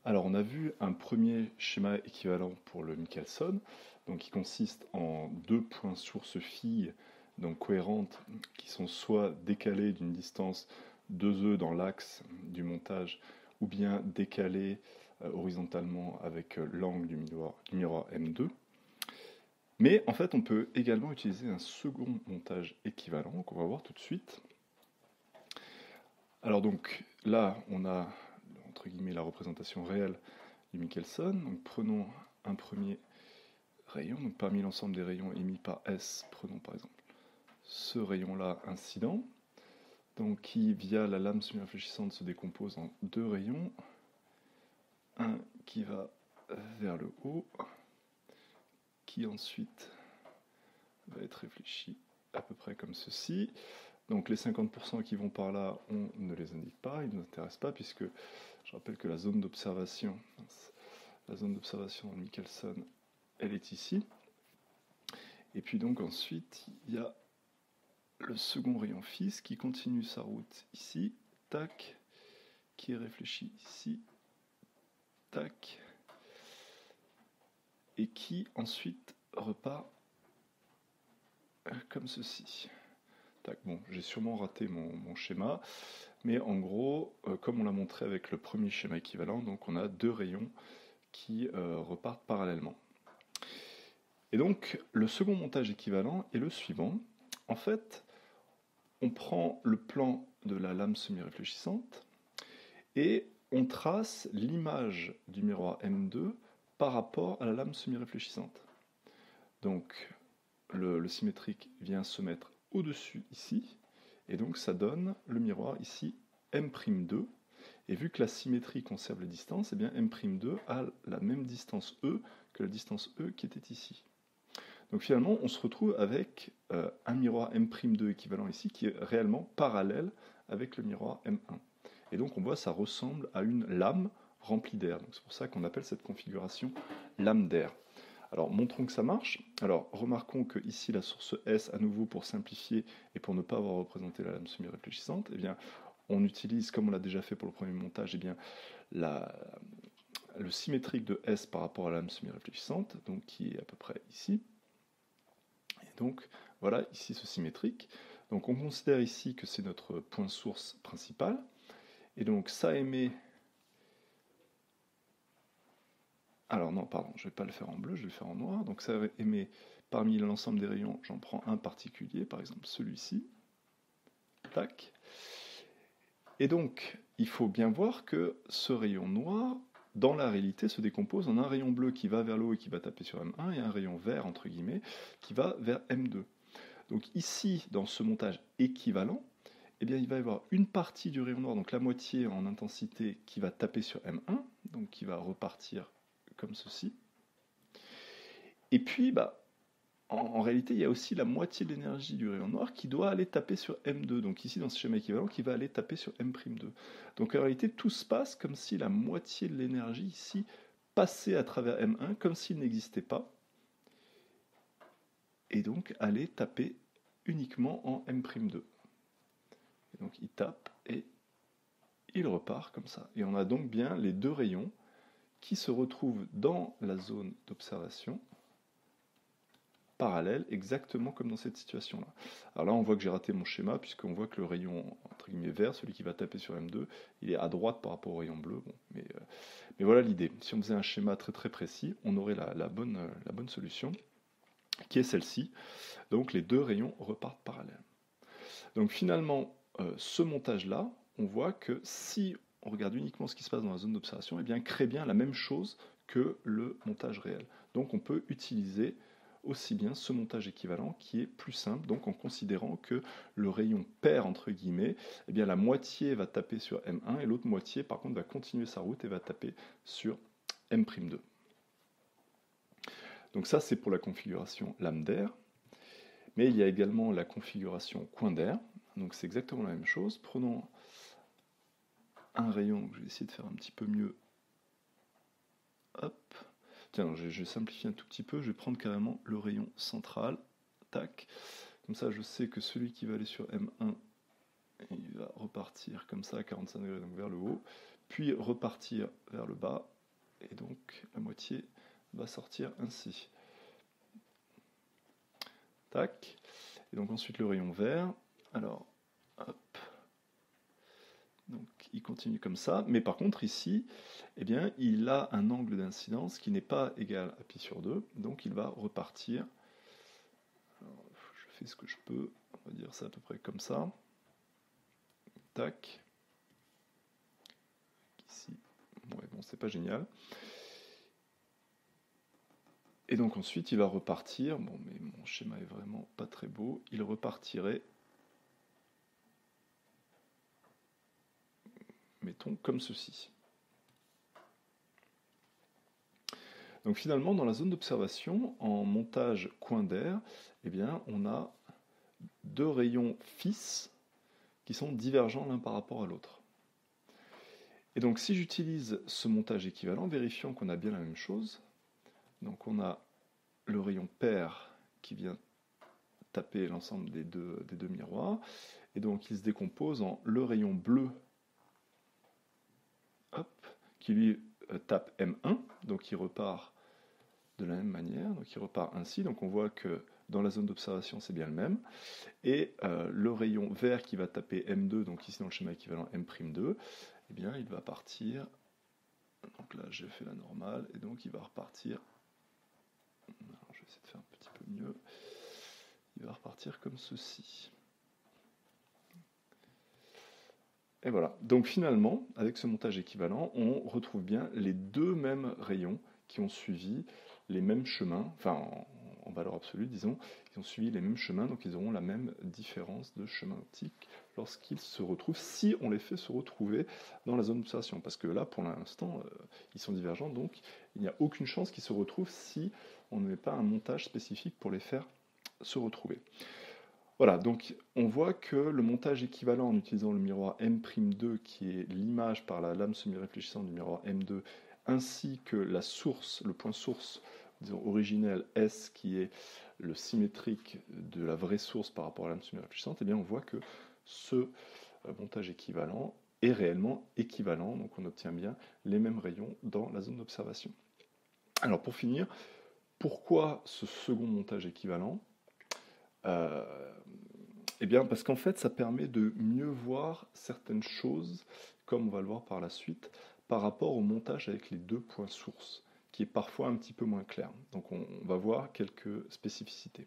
Alors, on a vu un premier schéma équivalent pour le Michelson, donc qui consiste en deux points sources filles, donc cohérentes, qui sont soit décalés d'une distance 2e dans l'axe du montage, ou bien décalés horizontalement avec l'angle du miroir M2. Mais en fait, on peut également utiliser un second montage équivalent qu'on va voir tout de suite. Alors donc là, on a entre guillemets la représentation réelle du Michelson. Donc prenons un premier rayon. Donc parmi l'ensemble des rayons émis par S, prenons par exemple ce rayon-là incident, donc qui via la lame semi-réfléchissante se décompose en deux rayons. Un qui va vers le haut, qui ensuite va être réfléchi à peu près comme ceci. Donc les 50% qui vont par là, on ne les indique pas, ils ne nous intéressent pas, puisque je rappelle que la zone d'observation de Michelson, elle est ici. Et puis donc ensuite, il y a le second rayon fils qui continue sa route ici, tac, qui est réfléchi ici, tac, et qui ensuite repart comme ceci. Tac, bon, j'ai sûrement raté mon schéma, mais en gros, comme on l'a montré avec le premier schéma équivalent, donc on a deux rayons qui repartent parallèlement. Et donc, le second montage équivalent est le suivant. En fait, on prend le plan de la lame semi-réfléchissante et on trace l'image du miroir M2 par rapport à la lame semi-réfléchissante. Donc, le symétrique vient se mettre au-dessus ici, et donc ça donne le miroir ici M'2. Et vu que la symétrie conserve les distances, eh bien M'2 a la même distance E que la distance E qui était ici. Donc finalement, on se retrouve avec un miroir M'2 équivalent ici qui est réellement parallèle avec le miroir M1. Et donc on voit ça ressemble à une lame remplie d'air. C'est pour ça qu'on appelle cette configuration lame d'air. Alors montrons que ça marche. Alors remarquons que ici la source S, à nouveau pour simplifier et pour ne pas avoir représenté la lame semi-réfléchissante, eh bien, on utilise, comme on l'a déjà fait pour le premier montage, eh bien, le symétrique de S par rapport à la lame semi-réfléchissante, donc qui est à peu près ici. Et donc voilà ici ce symétrique. Donc on considère ici que c'est notre point source principal. Et donc ça émet... Alors non, pardon, je ne vais pas le faire en bleu, je vais le faire en noir. Donc ça émet parmi l'ensemble des rayons, j'en prends un particulier, par exemple celui-ci. Tac. Et donc, il faut bien voir que ce rayon noir, dans la réalité, se décompose en un rayon bleu qui va vers le haut et qui va taper sur M1, et un rayon vert, entre guillemets, qui va vers M2. Donc ici, dans ce montage équivalent, eh bien, il va y avoir une partie du rayon noir, donc la moitié en intensité, qui va taper sur M1, donc qui va repartir comme ceci. Et puis, en réalité, il y a aussi la moitié de l'énergie du rayon noir qui doit aller taper sur M2. Donc ici, dans ce schéma équivalent, qui va aller taper sur M'2. Donc en réalité, tout se passe comme si la moitié de l'énergie ici passait à travers M1, comme s'il n'existait pas. Et donc allait taper uniquement en M'2. Et donc il tape et il repart comme ça. Et on a donc bien les deux rayons qui se retrouvent dans la zone d'observation parallèle, exactement comme dans cette situation-là. Alors là, on voit que j'ai raté mon schéma, puisqu'on voit que le rayon, entre guillemets, vert, celui qui va taper sur M2, il est à droite par rapport au rayon bleu. Bon, mais voilà l'idée. Si on faisait un schéma très très précis, on aurait la bonne solution, qui est celle-ci. Donc les deux rayons repartent parallèles. Donc finalement, ce montage-là, on voit que si on regarde uniquement ce qui se passe dans la zone d'observation, eh bien, crée bien la même chose que le montage réel. Donc on peut utiliser aussi bien ce montage équivalent qui est plus simple, donc en considérant que le rayon pair, entre guillemets, eh bien, la moitié va taper sur M1 et l'autre moitié, par contre, va continuer sa route et va taper sur M'2. Donc ça, c'est pour la configuration lame d'air. Mais il y a également la configuration coin d'air. Donc c'est exactement la même chose. Prenons un rayon, je vais essayer de faire un petit peu mieux. Hop. Tiens, je vais simplifier un tout petit peu. Je vais prendre carrément le rayon central. Tac. Comme ça, je sais que celui qui va aller sur M1, il va repartir comme ça à 45 degrés donc vers le haut. puis repartir vers le bas, et donc la moitié va sortir ainsi. Tac. Et donc ensuite le rayon vert. Alors, hop. Donc il continue comme ça, mais par contre ici, eh bien, il a un angle d'incidence qui n'est pas égal à pi sur 2, donc il va repartir. Alors, je fais ce que je peux, on va dire ça à peu près comme ça. Tac. Ici, ouais, bon, c'est pas génial. Et donc ensuite il va repartir, bon mais mon schéma est vraiment pas très beau, il repartirait, mettons, comme ceci. Donc finalement, dans la zone d'observation, en montage coin d'air, eh bien, on a deux rayons fils qui sont divergents l'un par rapport à l'autre. Et donc si j'utilise ce montage équivalent, vérifions qu'on a bien la même chose. Donc on a le rayon pair qui vient taper l'ensemble des deux miroirs, et donc il se décompose en le rayon bleu, hop, qui lui tape M1, donc il repart de la même manière, donc il repart ainsi, donc on voit que dans la zone d'observation c'est bien le même, et le rayon vert qui va taper M2, donc ici dans le schéma équivalent M'2, eh bien il va partir, donc là j'ai fait la normale, et donc il va repartir, alors, je vais essayer de faire un petit peu mieux, il va repartir comme ceci. Et voilà, donc finalement, avec ce montage équivalent, on retrouve bien les deux mêmes rayons qui ont suivi les mêmes chemins, enfin en valeur absolue disons, ils ont suivi les mêmes chemins, donc ils auront la même différence de chemin optique lorsqu'ils se retrouvent, si on les fait se retrouver dans la zone d'observation, parce que là pour l'instant ils sont divergents, donc il n'y a aucune chance qu'ils se retrouvent si on ne met pas un montage spécifique pour les faire se retrouver. Voilà, donc on voit que le montage équivalent en utilisant le miroir M'2, qui est l'image par la lame semi-réfléchissante du miroir M2, ainsi que la source, le point source, disons originel S, qui est le symétrique de la vraie source par rapport à la lame semi-réfléchissante, eh bien on voit que ce montage équivalent est réellement équivalent, donc on obtient bien les mêmes rayons dans la zone d'observation. Alors pour finir, pourquoi ce second montage équivalent ? Eh bien, parce qu'en fait, ça permet de mieux voir certaines choses, comme on va le voir par la suite, par rapport au montage avec les deux points sources, qui est parfois un petit peu moins clair. Donc on va voir quelques spécificités.